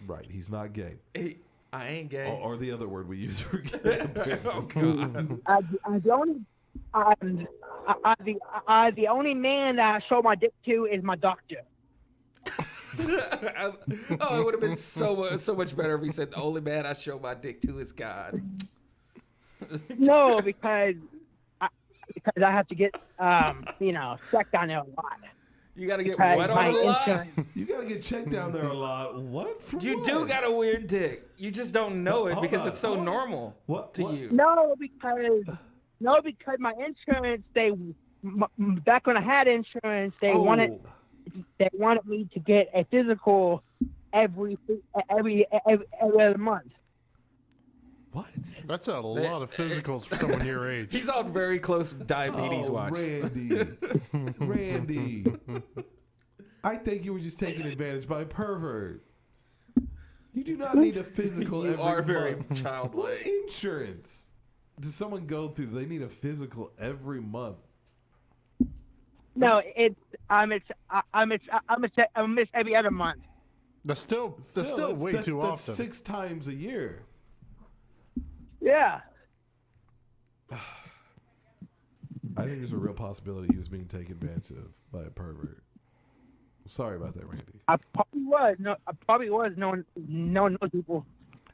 right? He's not gay, Hey, I ain't gay. or the other word we use for gay. Oh God. The only man that I show my dick to is my doctor. It would have been so much better if he said the only man I show my dick to is God. No, because I have to get checked down there a lot. You gotta get Because wet my on a lot. insurance. You got to get checked down there a lot. What? For You what? do got a weird dick. You just don't know it Hold because on, it's so hold on. normal What? to What? you. No, because my insurance back when I had insurance they wanted me to get a physical every other month. What? That's a lot of physicals for someone your age. He's on very close diabetes watch. Randy. I think you were just taken advantage by a pervert. You do not need a physical You every are very month. What childlike. insurance does someone go through? They need a physical every month. No, I miss every other month. That's still way that's too often. 6 times a year. Yeah. I think there's a real possibility he was being taken advantage of by a pervert. Sorry about that, Randy. I probably was. No one knows people.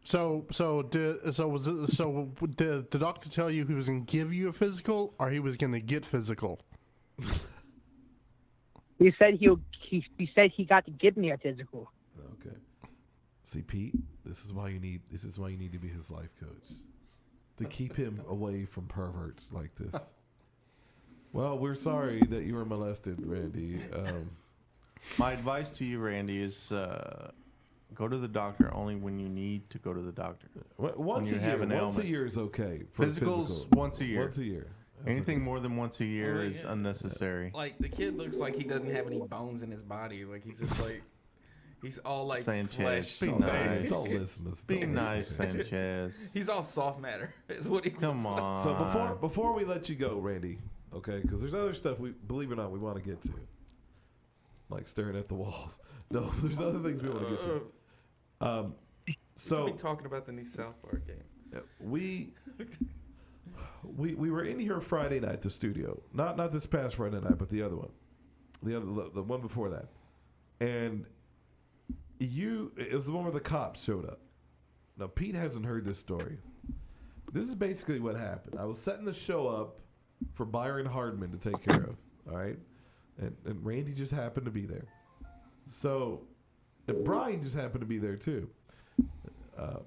So did the doctor tell you he was going to give you a physical or he was going to get physical? He said he got to give me a physical. Okay. See, Pete, this is why you need to be his life coach. To keep him away from perverts like this. Well, we're sorry that you were molested, Randy. My advice to you, Randy, is go to the doctor only when you need to go to the doctor. Once a you year. have an Once a ailment. year is okay. For Physicals physical. once a year. Once a year. That's Anything okay. more than once a year Oh, is yeah. unnecessary. Like the kid looks like he doesn't have any bones in his body. Like he's just like he's all like Sanchez, flesh. be all nice. big. Don't listen to this. Be Don't listen nice, to him. Sanchez. He's all soft matter. Is what he Come looks like. on. So before we let you go, Randy, okay, because there's other stuff we believe it or not we want to get to, like staring at the walls. No, there's other things we want to get to. We So should be talking about the new South Park game. we were in here Friday night, the studio. Not this past Friday night, but the other one, the one before that, and it was the one where the cops showed up. Now Pete hasn't heard this story. This is basically what happened. I was setting the show up for Byron Hardman to take care of. All right, and Randy just happened to be there. So, and Brian just happened to be there too.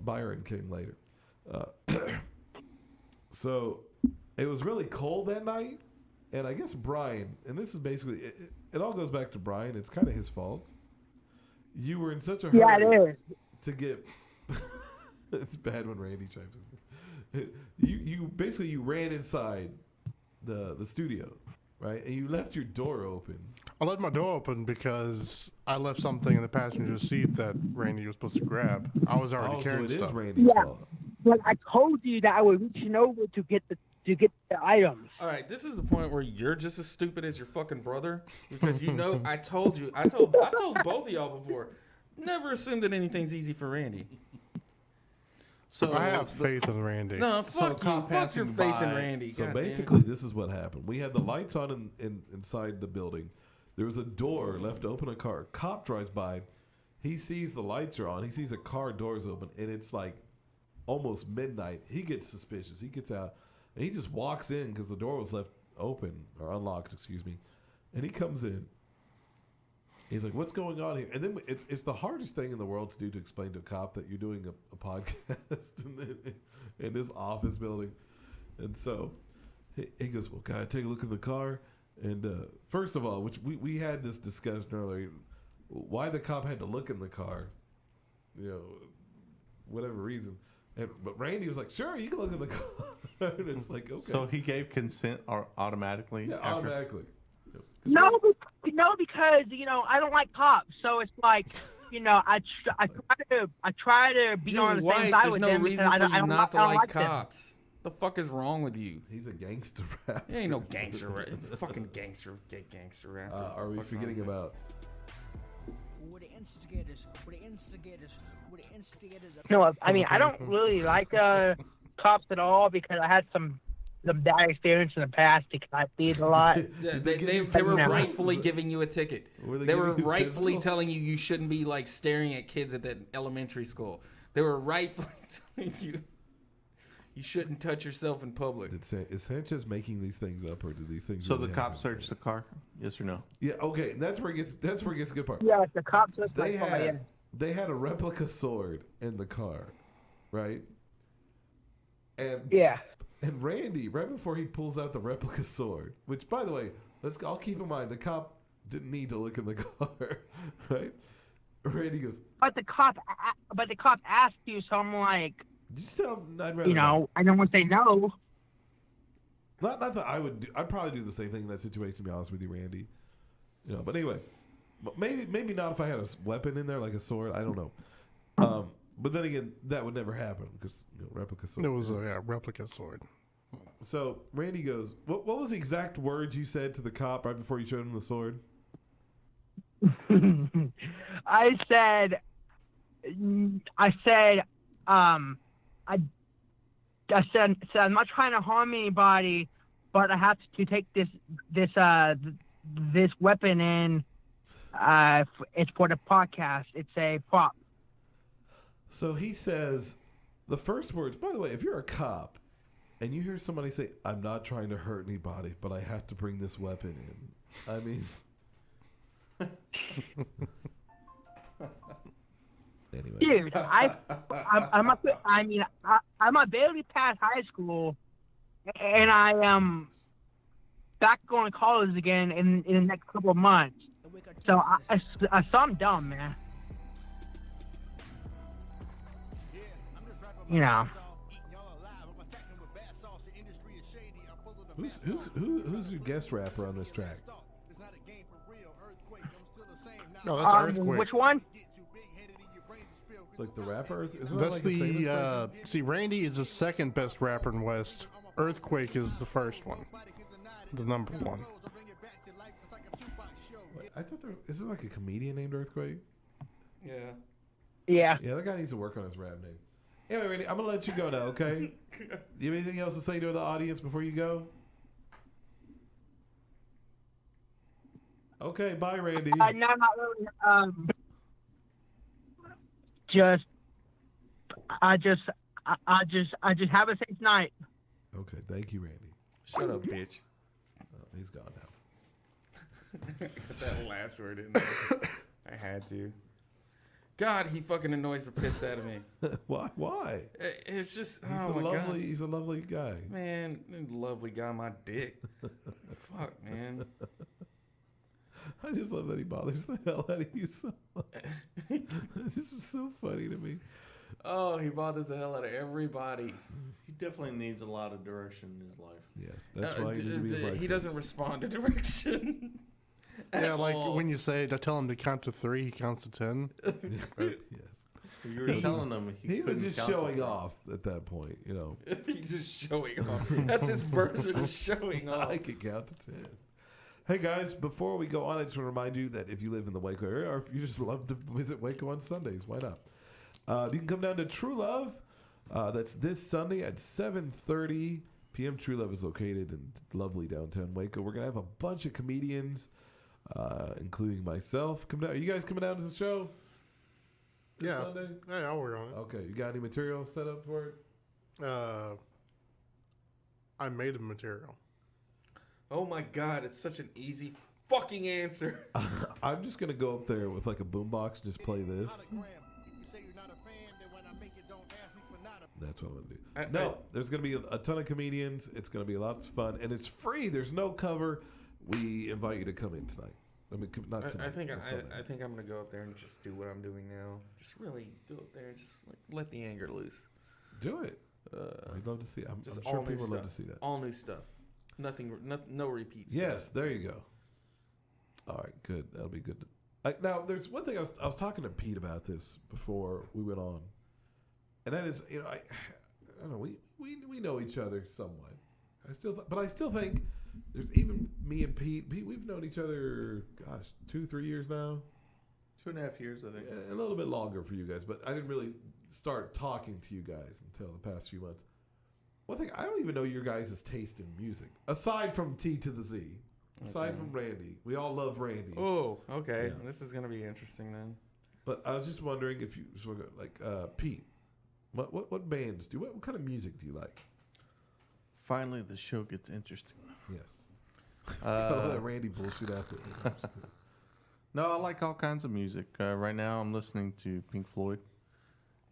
Byron came later. So it was really cold that night, and I guess Brian, and this is basically it all goes back to Brian. It's kind of his fault. You were in such a hurry Yeah, it is. to get. It's bad when Randy chimes in. You basically you ran inside the studio, right, and you left your door open. I left my door open because I left something in the passenger seat that Randy was supposed to grab. I was already Oh, so carrying it is stuff. Randy's Yeah. fault. But I told you that I was reaching over to get the items. All right, this is the point where you're just as stupid as your fucking brother because I told both of y'all before. Never assume that anything's easy for Randy. So I have faith in Randy. No, So fuck you. cop Fuck your passing faith in by- Randy. So God damn it. basically, this is what happened. We had the lights on inside the building. There was a door left open. A cop drives by. He sees the lights are on. He sees a car doors open, and it's like almost midnight. He gets suspicious. He gets out, and he just walks in because the door was left open or unlocked, excuse me. And he comes in. He's like, "What's going on here?" And then it's the hardest thing in the world to do to explain to a cop that you're doing a podcast in this office building. And so he goes, "Well, can I take a look in the car?" And first of all, which we had this discussion earlier, why the cop had to look in the car, whatever reason. But Randy was like, "Sure, you can look in the car." And it's like, okay. So he gave consent automatically? Yeah, after? automatically. No, because I don't like cops, so it's like I try to be You're on the white. same side There's with no them reason because for I you don't not to I don't like them. cops. The fuck is wrong with you? He's a gangster rapper. He ain't no gangster rap. It's fucking gangster rapper. Are we forgetting about? We're the instigators. We're the instigators. We're the instigators. No, I mean I don't really like cops at all because I had some bad experience in the past because I see it a lot. They were rightfully giving you a ticket. They were giving you rightfully physical? telling you shouldn't be like staring at kids at that elementary school. They were rightfully telling you shouldn't touch yourself in public. Is Sanchez making these things up, or do these things? So really the happen? cops searched the car? Yes or no? Yeah. Okay. That's where it gets a good part. Yeah, the cops just They like had they had a replica sword in the car, right? And yeah. And Randy, right before he pulls out the replica sword, which, by the way, I'll keep in mind, the cop didn't need to look in the car, right? Randy goes, But the cop asked you, so I'm like, just tell him I'd rather not. I don't want to say no. Not that I would do. I'd probably do the same thing in that situation, to be honest with you, Randy. But anyway, but maybe not if I had a weapon in there, like a sword. I don't know. But then again, that would never happen because replica sword. It was a replica sword. So Randy goes, what was the exact words you said to the cop right before you showed him the sword? I said, I'm not trying to harm anybody, but I have to take this weapon in. It's for the podcast. It's a prop. So he says the first words. By the way, if you're a cop and you hear somebody say, "I'm not trying to hurt anybody, but I have to bring this weapon in," I mean. Anyway. Dude, I'm a barely past high school, and I am back going to college again in the next couple of months. So I'm dumb, man. Who's your guest rapper on this track? No, that's Earthquake. Which one? Like the rapper? Isn't That's that like a famous person? see, Randy is the second best rapper in West. Earthquake is the first one, the number one. Wait, I thought is there like a comedian named Earthquake? Yeah. Yeah. Yeah, that guy needs to work on his rap name. Anyway, Randy, I'm gonna let you go now. Okay? You have anything else to say to the audience before you go? Okay, bye, Randy. No, not really. I just have a safe night. Okay, thank you, Randy. Shut up, bitch. Oh, he's gone now. Got that last word in there. I had to. God, he fucking annoys the piss out of me. Why? It's just, He's a lovely guy. Man, lovely guy, my dick. Fuck, man. I just love that he bothers the hell out of you so much. This was so funny to me. Oh, he bothers the hell out of everybody. He definitely needs a lot of direction in his life. Yes, that's why he needs to be his life he doesn't coach. respond to direction. Yeah, like when you say to tell him to count to 3, he counts to 10. Yes. You were telling him He was couldn't just count to showing 3. off at that point, He's just showing off. That's his version of showing off. I could count to 10. Hey guys, before we go on, I just want to remind you that if you live in the Waco area or if you just love to visit Waco on Sundays, why not? You can come down to True Love. That's this Sunday at 7:30 p.m. True Love is located in lovely downtown Waco. We're going to have a bunch of comedians, including myself. Come down. Are you guys coming down to the show? this Yeah. Sunday? Hey, I'll work on Okay, you got any material set up for it? it. I made a material. Oh my god, it's such an easy fucking answer. I'm just gonna go up there with like a boombox and just play this. That's what I'm gonna do. No, there's gonna be a ton of comedians. It's gonna be lots of fun, and it's free. There's no cover. We invite you to come in tonight. I mean, not tonight. I think I'm gonna go up there and just do what I'm doing now. Just really go up there and just like, let the anger loose. Do it. We'd love to see it. I'm Just sure all new people would love stuff. to see that. All new stuff. No repeats. Yes, there you go. All right, good. That'll be good. Now, there's one thing I was talking to Pete about this before we went on, and that is, you know, I don't know, we know each other somewhat. But I still think there's even me and Pete. We've known each other, gosh, 2-3 years now. 2.5 years, I think. A little bit longer for you guys, but I didn't really start talking to you guys until the past few months. One thing, I don't even know your guys' taste in music, aside from T to the Z. Aside from Randy. We all love Randy. Oh, okay. Yeah. This is going to be interesting then. But I was just wondering if you sort of like Pete, what bands what kind of music do you like? Finally, the show gets interesting. Yes. All that Randy bullshit out there. No, I like all kinds of music. Right now, I'm listening to Pink Floyd.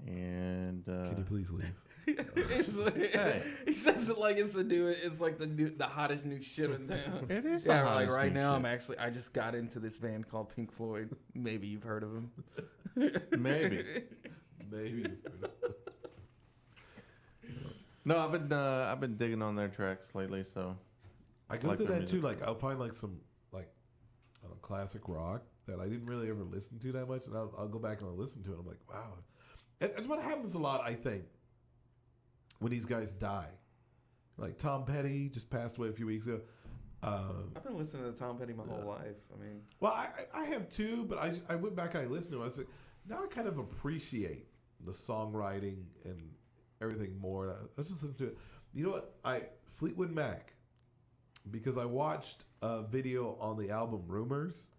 And Can you please leave? Hey. He says it like it's the hottest new shit in town. It is. Yeah, the like hottest right new now shit. I just got into this band called Pink Floyd. Maybe you've heard of them. Maybe. Maybe. No, I've been digging on their tracks lately. So I go like through their that too. music. Like I'll find like some like I don't know, classic rock that I didn't really ever listen to that much, and I'll go back and I'll listen to it. I'm like, wow. And it's what happens a lot, I think, when these guys die. Like Tom Petty just passed away a few weeks ago. I've been listening to Tom Petty my whole life. I mean, Well, I have too, but I went back and I listened to him. I was like, now I kind of appreciate the songwriting and everything more. And I was just listening to it. You know what? Fleetwood Mac, because I watched a video on the album Rumors.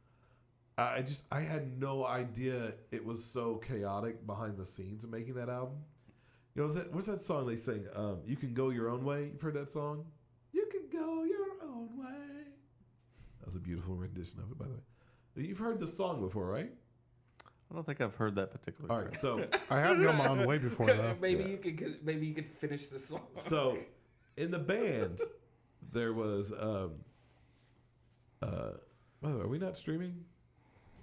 I had no idea it was so chaotic behind the scenes of making that album. You know, what's that song they sing? You Can Go Your Own Way. You've heard that song? You can go your own way. That was a beautiful rendition of it, by the way. You've heard the song before, right? I don't think I've heard that particular All track. right, so I have gone my own way before, though. maybe you could finish the song. So in the band, there was. By the way, are we not streaming?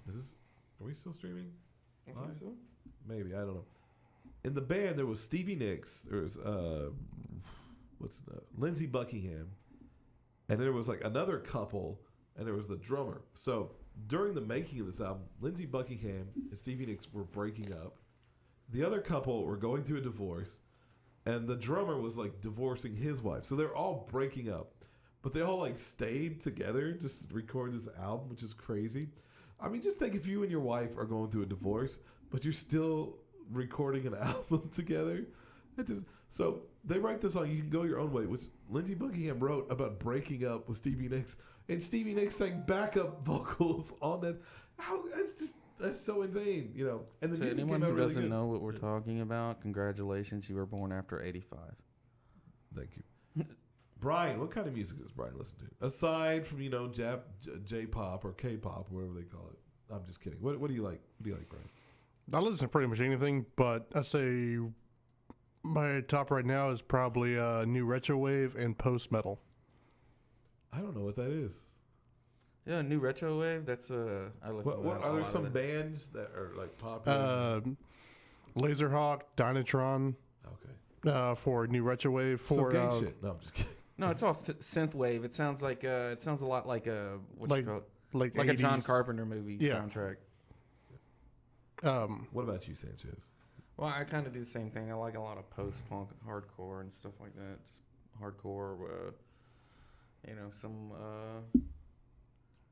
Are we still streaming? I think so. Maybe, I don't know. In the band, there was Stevie Nicks. There was Lindsey Buckingham, and there was like another couple, and there was the drummer. So during the making of this album, Lindsey Buckingham and Stevie Nicks were breaking up. The other couple were going through a divorce, and the drummer was like divorcing his wife. So they're all breaking up, but they all like stayed together just to record this album, which is crazy. I mean, just think if you and your wife are going through a divorce, but you're still recording an album together. So they write this song, You Can Go Your Own Way, which Lindsey Buckingham wrote about breaking up with Stevie Nicks, and Stevie Nicks sang backup vocals on that. That's so insane, you know. And the To music anyone came out who really doesn't good. know what we're talking about, congratulations, you were born after 85. Thank you. Brian, what kind of music does Brian listen to? Aside from, you know, J-pop or K-pop, whatever they call it. I'm just kidding. What do you like? What do you like, Brian? I listen to pretty much anything, but I say my top right now is probably new retro wave and post metal. I don't know what that is. Yeah, new retro wave. That's I listen. to that a Are there lot some of it. bands that are like popular? Laserhawk, Dynatron Okay. for new retro wave. So For gay shit. No, I'm just kidding. No, it's all synth wave. It sounds like it sounds a lot like a like like 80s. a John Carpenter movie soundtrack. What about you, Sanchez? Well, I kind of do the same thing. I like a lot of post-punk, hardcore, and stuff like that. Just hardcore, you know, some.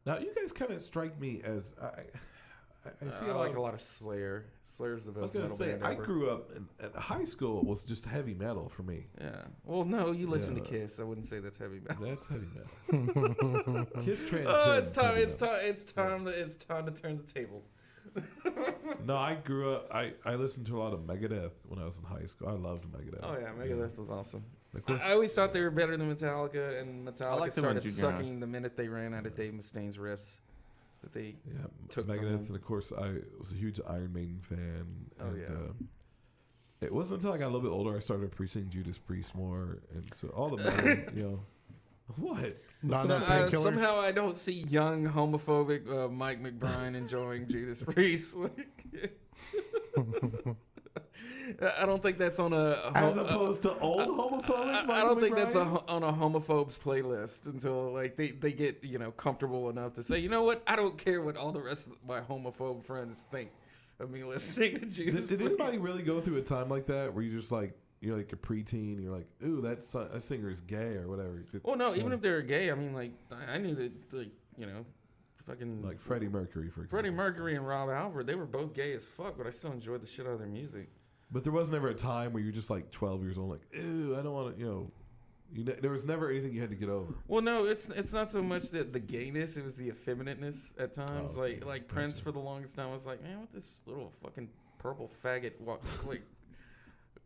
Now, you guys kind of strike me as I see I like a lot of Slayer. Slayer's the I was best gonna metal say band I ever. grew up at high school. It was just heavy metal for me. Yeah. Well, no, you listen Yeah. to Kiss. I wouldn't say that's heavy metal. That's heavy metal. Kiss transcends. Oh, it's time! heavy It's metal. time! It's time! It's time to turn the tables. No, I grew up. I listened to a lot of Megadeth when I was in high school. I loved Megadeth. Oh yeah, Megadeth was awesome. Of course, I always thought they were better than Metallica, and I Metallica liked them in started junior high. sucking the minute they ran out of Dave Mustaine's riffs that they yeah, took from Megadeth, them. and of course, I was a huge Iron Maiden fan. Oh, And, yeah. it wasn't until I got a little bit older I started appreciating Judas Priest more, and so all the metal, what? Not enough painkillers. Somehow I don't see young homophobic Mike McBrine enjoying Judas Priest. I don't think that's on As opposed to old homophobic. I don't think that's on a homophobe's playlist until like they get comfortable enough to say, you know what, I don't care what all the rest of my homophobe friends think of me listening to Judas. Did anybody really go through a time like that where you just like you're like a preteen, you're like, ooh, that singer is gay or whatever? Well, no, even if they're gay, I mean, like I knew that, like fucking like Freddie Mercury, for example. Freddie Mercury and Rob Halford, they were both gay as fuck, but I still enjoyed the shit out of their music. But there was never a time where you're just like 12 years old, like, ew, I don't want to, there was never anything you had to get over. Well, no, it's not so much that the gayness; it was the effeminateness at times. Oh, okay. Like Prince for the longest time was like, man, what this little fucking purple faggot like,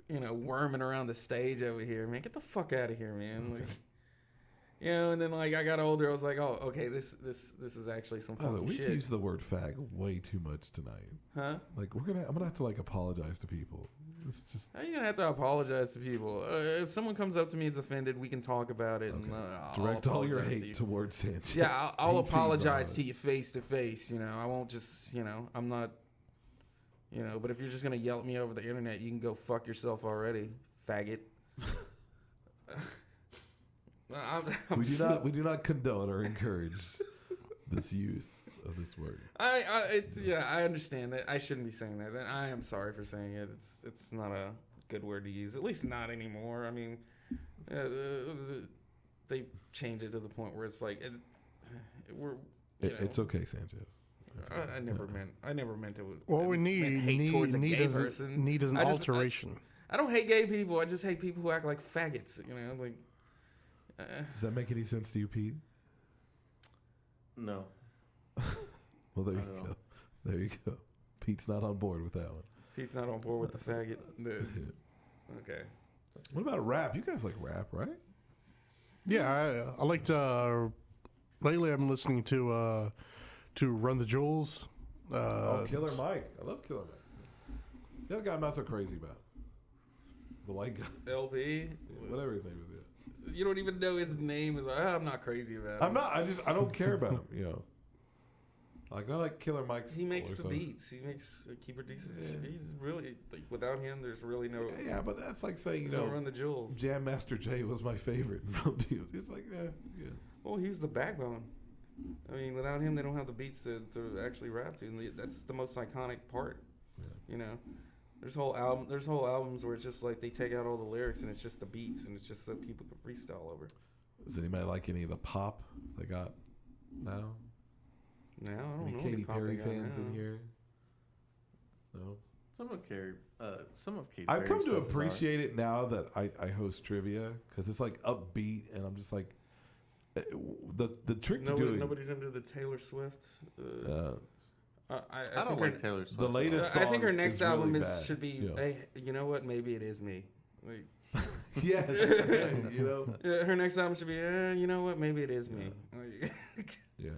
worming around the stage over here, man. Get the fuck out of here, man. Okay. Like, and then like I got older, I was like, oh, okay, this is actually some funky We shit. use the word fag way too much tonight. Huh? Like I'm gonna have to like apologize to people. It's just How are you gonna have to apologize to people? If someone comes up to me and is offended, we can talk about it. okay. And I'll Direct all your apologize to hate you. towards Sanchez. Yeah, I'll Hate feeds apologize on to it. you face to face. I won't just, I'm not, but if you're just going to yell at me over the internet, you can go fuck yourself already, faggot. We do not condone or encourage this use of this word. I understand that. I shouldn't be saying that. And I am sorry for saying it. It's not a good word to use, at least not anymore. I mean, they changed it to the point where it's like, It's okay, Sanchez. I never meant to. What we hate towards a gay person. need is an alteration. I don't hate gay people. I just hate people who act like faggots. Like. Does that make any sense to you, Pete? No. Well, there you Not at go. all. There you go. Pete's not on board with that one. He's not on board with the faggot. Okay. What about rap? You guys like rap, right? Yeah, I liked. Lately, I've been listening to Run the Jewels. Killer Mike. I love Killer Mike. The other guy I'm not so crazy about. The white guy. LP. Whatever his name is. You don't even know his name. Is I'm not crazy about him. I'm not. I don't care about him. Like I like Killer Mike's. He makes older the stuff. beats. He produces. Yeah. He's really without him. There's really no. Yeah, but that's like saying Run the Jewels. Jam Master Jay was my favorite. It's like yeah. Well, he was the backbone. I mean, without him, they don't have the beats to actually rap to. And that's the most iconic part. Yeah. There's whole albums where it's just like they take out all the lyrics and it's just the beats and it's just so people can freestyle over. Does anybody like any of the pop they got now? No, I don't Any know. Katy any pop Perry they got fans now. in here? No. Some of Katy I've Perry's come to stuff is alright. appreciate it now that I host trivia because it's like upbeat and I'm just like the trick to doing. Nobody's into the Taylor Swift. I don't think like Taylor Swift. the latest I think her song next is album really bad. should be. Yeah. Hey, you know what? Maybe it is me. Like, Yes, her next album should be. You know what? Maybe it is me. Like, yeah.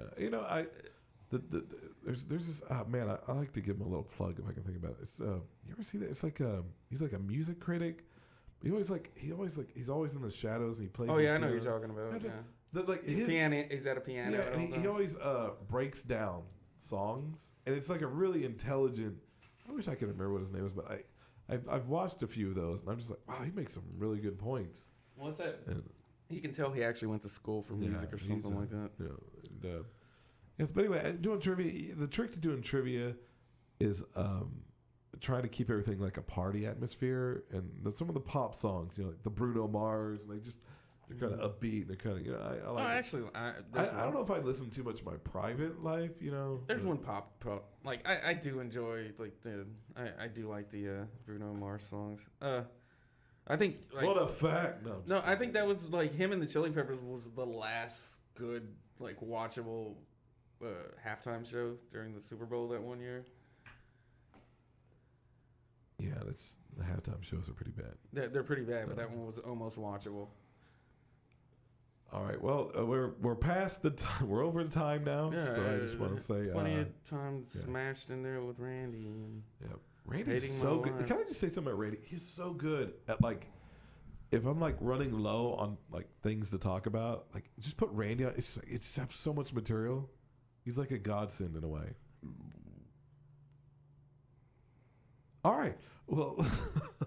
There's this man. I like to give him a little plug if I can think about it. It's you ever see that? It's like he's like a music critic. He's always in the shadows and he plays. oh his yeah, I know piano. what you're talking about. Yeah. He's He's at a piano. Yeah, at and all he times. always breaks down songs, and it's like a really intelligent. I wish I could remember what his name is, but I've watched a few of those, and I'm just like, wow, he makes some really good points. What's that? And, You can tell he actually went to school for music or something like that. Yes, but anyway, doing trivia. The trick to doing trivia is trying to keep everything like a party atmosphere, and some of the pop songs, like the Bruno Mars, and they're kind of upbeat. They're kind of I like. Actually, I don't know if I listen too much to my private life. There's one pop like I do enjoy I do like the Bruno Mars songs. I think like, What a fact! No, I think that was like him and the Chili Peppers was the last good like watchable halftime show during the Super Bowl that one year. Yeah, that's the halftime shows are pretty bad. They're pretty bad, but that one was almost watchable. All right, well, we're past the time. We're over the time now. So I just want to say plenty of time smashed in there with Randy. And yeah, Randy's hating so my good. life. Can I just say something about Randy? He's so good at like, if I'm like running low on like things to talk about, like just put Randy on. It's have so much material. He's like a godsend in a way. All right. Well,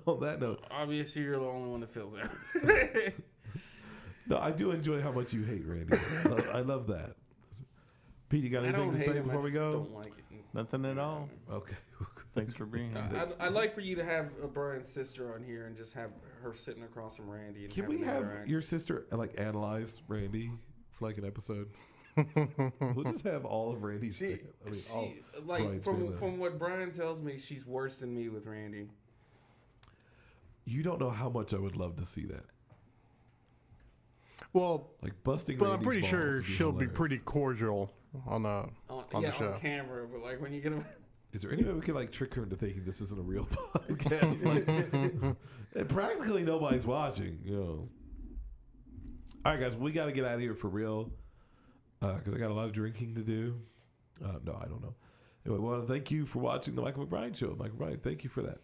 on that note, Obviously, you're the only one that feels it. no, I do enjoy how much you hate Randy. I love that. Pete, you got I anything don't to hate say him, before I we just go? don't like it. Nothing at all. Okay. Thanks for being here. I'd like for you to have Brian's sister on here and just have her sitting across from Randy. And Can we having have interact. your sister like analyze Randy for like an episode? We'll just have all of Randy's. She all like Brian's family. from what Brian tells me, she's worse than me with Randy. You don't know how much I would love to see that. Well, Like busting. but I'm Randy's pretty balls sure would she'll be hilarious. pretty cordial on the show. On camera, but like when you get him. Is there any way we could like trick her into thinking this isn't a real podcast? Like, and practically nobody's watching. You know. All right, guys, we got to get out of here for real because I got a lot of drinking to do. No, I don't know. Anyway, I want to thank you for watching the Michael McBrine Show. Michael McBrine, thank you for that.